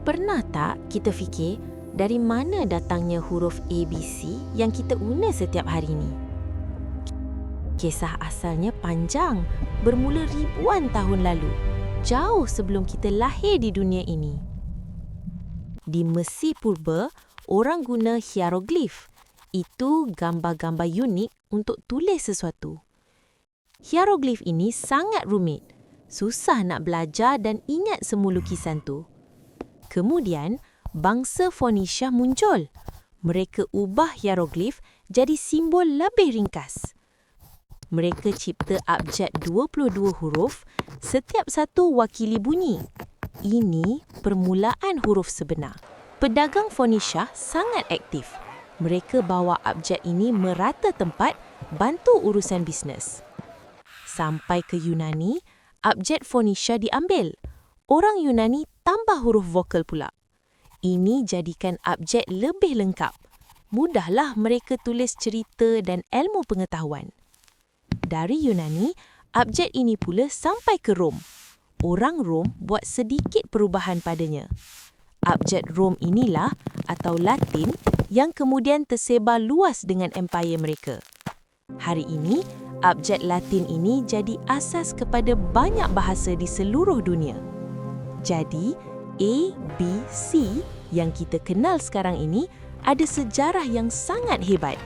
Pernah tak kita fikir dari mana datangnya huruf ABC yang kita guna setiap hari ni? Kisah asalnya panjang, bermula ribuan tahun lalu, jauh sebelum kita lahir di dunia ini. Di Mesir Purba, orang guna hieroglif. Itu gambar-gambar unik untuk tulis sesuatu. Hieroglif ini sangat rumit. Susah nak belajar dan ingat semua lukisan tu. Kemudian, bangsa Phoenicia muncul. Mereka ubah hieroglif jadi simbol lebih ringkas. Mereka cipta abjad 22 huruf, setiap satu wakili bunyi. Ini permulaan huruf sebenar. Pedagang Phoenicia sangat aktif. Mereka bawa abjad ini merata tempat, bantu urusan bisnes. Sampai ke Yunani, abjad Phoenicia diambil. Orang Yunani tambah huruf vokal pula. Ini jadikan abjad lebih lengkap. Mudahlah mereka tulis cerita dan ilmu pengetahuan. Dari Yunani, abjad ini pula sampai ke Rom. Orang Rom buat sedikit perubahan padanya. Abjad Rom inilah atau Latin yang kemudian tersebar luas dengan empayar mereka. Hari ini, abjad Latin ini jadi asas kepada banyak bahasa di seluruh dunia. Jadi, A, B, C yang kita kenal sekarang ini ada sejarah yang sangat hebat.